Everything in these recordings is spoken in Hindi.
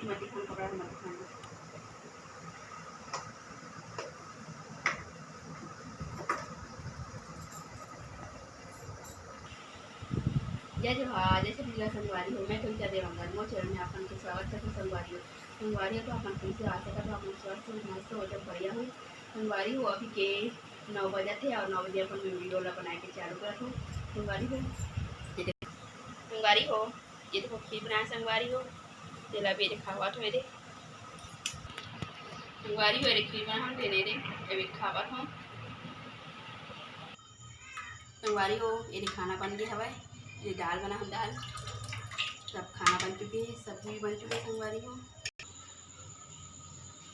मत दिखाना, कपड़ा मत दिखाना। जय जोहार, जैसे पिछला संगवारी हो, मैं तुमसे देवांगा मो चरण में अपन के स्वागत करते संगवारी हो। संगवारी हो तो अपन तुमसे आशा करते हो अपन स्वस्थ मस्त हो, जब बढ़िया हो। संगवारी हो अभी के 9 बजे थे और 9 बजे अपन में वीडियो ला बना के चालू कर हो। संगवारी हो संगवारी हो ये देखो खीर बनाया संगवारी हो, तेला बेरे खावत हो दे संगवारी हो रे खीर बना हम देने दे ए खावत हो। संगवारी हो ये खाना बन गया हवा, ये दाल बना हम दाल, सब खाना बन चुके हैं, सब्जी भी बन चुके हैं। संगवारी हो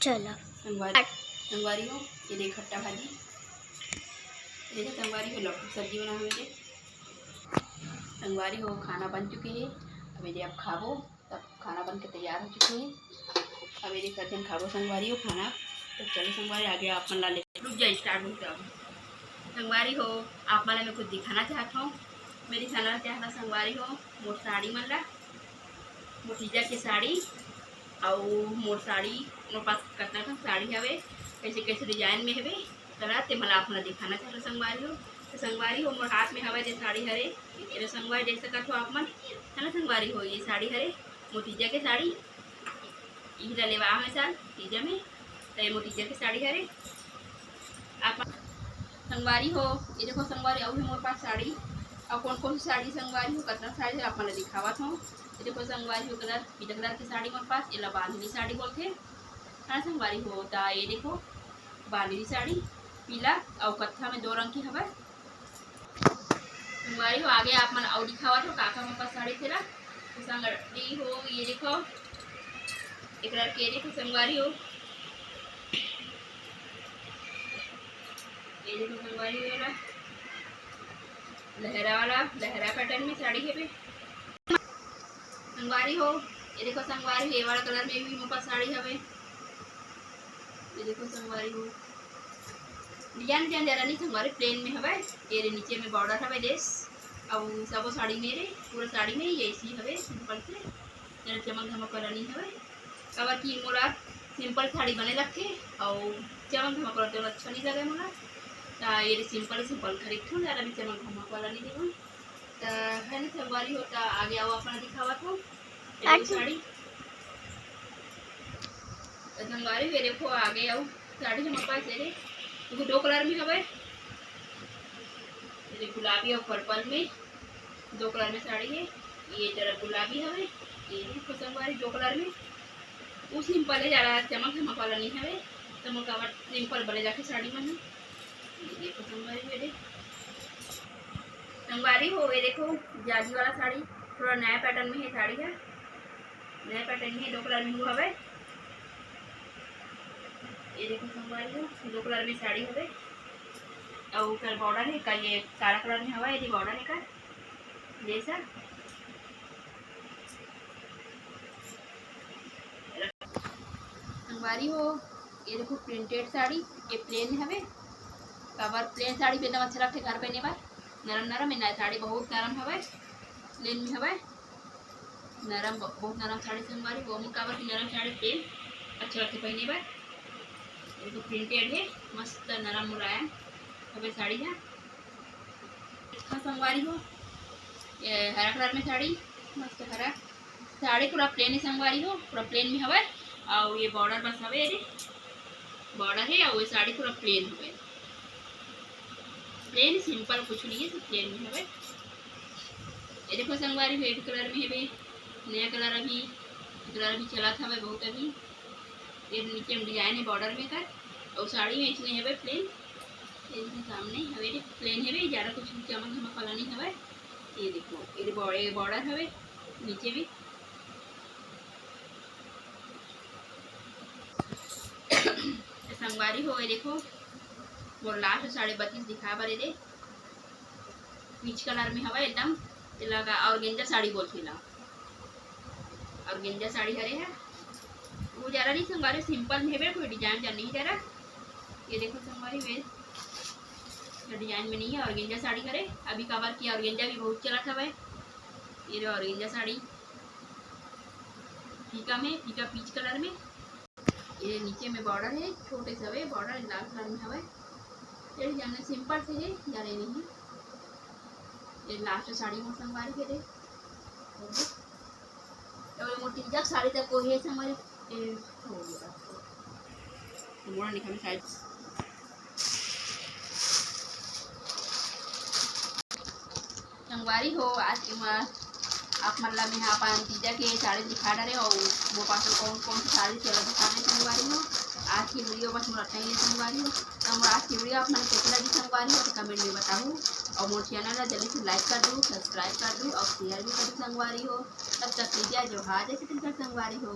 चलो संगवारी हो ये देख खट्टा भाजी, ये देख संगवारी हो लौकी सब्जी बना हमें दे। संगवारी हो खाना बन चुके हैं, अब ये आप खाबो, सब खाना बन के तैयार हो चुके हैं। अब ये करते हैं खाबो संगवारी हो खाना। तो चलो संगवारी आगे आप मन ला ले रुक जाए स्टार्ट हो जाओ। संगवारी हो आप मन मैं कुछ दिखाना चाहता हूँ, मेरी दिखाना चाहता संगवारी हो मोर साड़ी मन ला, मोटीजा की साड़ी और मोर साड़ी मोर पास कतना का साड़ी हवे, कैसे कैसे डिजाइन में हवे कलर ते मला अपना दिखाना चाहता संगवारी हो। तो संगवारी हो मोर हाथ में हवे ये साड़ी हरे, ये संगवारी देख सकत हो आप मन है ना। संगवारी हो ये साड़ी हरे मोटीजा के साड़ी, इला लेवा में साल तीजा में तो ये मोटीजा की साड़ी हरे। आप संगवारी हो ये देखो संगवारी और मोर पास साड़ी और कौन कौन सी साड़ी संगवारी हो कतना साड़ी आप मन दिखावत हो। ये देखो संगवारी हो कलर पीला कलर की साड़ी मोर पास, ये बांधनी साड़ी बोलते है संगवारी हो। ता ये देखो बांधनी साड़ी पीला और कत्था में 2 रंग की हवा संगवारी हो। आगे आप मन और दिखावत हो काका मोर पास साड़ी थेला तो संगवारी हो ये देखो एक कलर के देखो संगवारी हो, ये देखो संगवारी हो लहरा वाला लहरा पैटर्न में साड़ी है पे संगवारी हो। ये देखो संगवारी ये वाला कलर में भी मेरे पास साड़ी हवे, ये देखो संगवारी हो डिजाइन जरा नहीं संगवारी प्लेन में हवे, ये नीचे में बॉर्डर हवे देश और सब साड़ी मेरे पूरा साड़ी में ये ऐसी हवे सिंपल से जरा चमक धमक वाला नहीं हवे। कवर की मोला सिंपल साड़ी बने लगते और चमक धमक करते अच्छा नहीं लगे मोला, ये सिंपल खरीद थो ज़्यादा भी चमक धमक वाला नहीं देव तो है ना। संगवारी हो तो आगे आओ अपना दिखावत हो साड़ी तो संगवारी हो देखो आगे आओ साड़ी हमारे पास है देखो 2 कलर में हवे, गुलाबी और पर्पल में 2 कलर में साड़ी है। ये जरा गुलाबी हवे, ये देखो संगवारी 2 कलर में वो सिंपल है ज़्यादा चमक धमक वाला नहीं हवे तो मोर कवर सिंपल बने जाके साड़ी में ये देखो संगवारी हो संगवारी हो ये देखो जाली वाला साड़ी थोड़ा नया पैटर्न में है साड़ी है, नया पैटर्न में 2 कलर में हुआ हवे। ये देखो संगवारी हो 2 कलर में साड़ी हवे और कल बॉर्डर है का ये सारा कलर में हवा, ये बॉर्डर है का जैसा संगवारी हो। ये देखो प्रिंटेड साड़ी ये प्लेन हवे, कवर प्लेन साड़ी पहनना अच्छा लगता है घर पहने पर नरम नरम है, साड़ी बहुत नरम हवे प्लेन में हवे नरम बहुत नरम साड़ी संगवारी वो कवर की नरम साड़ी प्लेन अच्छा लगता है पहने पर। ये तो प्रिंटेड है मस्त नरम मुलायम हवे साड़ी है। संगवारी हो ये हरा कलर में साड़ी मस्त हरा साड़ी पूरा प्लेन है संगवारी हो, पूरा प्लेन में हवे और ये बॉर्डर बस हवे बॉर्डर है और ये साड़ी पूरा प्लेन हवे, प्लेन सिंपल कुछ नहीं है सब प्लेन में हवे। ये देखो संगवारी रेड कलर में हवे नया कलर अभी चला था बहुत अभी, ये नीचे में डिजाइन है बॉर्डर में कर और साड़ी में इसमें हवे प्लेन, इसके सामने हवे प्लेन हवे ज़्यादा कुछ चमक धमक वाला नहीं हवे। ये देखो ये बॉर्डर हवे नीचे भी संगवारी हो। ये देखो वो लास्ट 32.5 दिखा बारे दे पीच कलर में हवा एकदम लगा और गेंजा साड़ी बोलती ला और गेंजा साड़ी हरे है वो ज़्यादा नहीं संगवारी सिंपल में है कोई डिजाइन नहीं ज़्यादा। ये देखो संगवारी में डिजाइन में नहीं है और गेंजा साड़ी हरे अभी कवर किया और गेंजा भी बहुत चला था भाई। ये जो और गेंजा साड़ी फीका में, फीका पीच कलर में। ये नीचे में बॉर्डर है, छोटे से हवे बॉर्डर लाल कलर में हवे। ये जाने सिंपल से है, जाने नहीं है। ये लास्ट साड़ी में संगवारी के रे और मोटी जग साड़ी तक को है हमारे ये हो गया तो मोड़ा निकाल साइड संगवारी हो। आज के आप मतलब में अपन तीजा के साड़ी दिखा रहे हो, वो पास कौन कौन सी साड़ी चला दिखाने संगवारी हो। आज की वीडियो बस मोर अट्ठाई संगवारी हो। तो मोर आज की वीडियो आप मन कैसे लगी संगवारी हो तो कमेंट में बताओ। और मोर चैनल जल्दी से लाइक कर दो, सब्सक्राइब कर दो और शेयर भी कर दो संगवारी हो। तब तक लीजिए जो हाजिर संगवारी हो।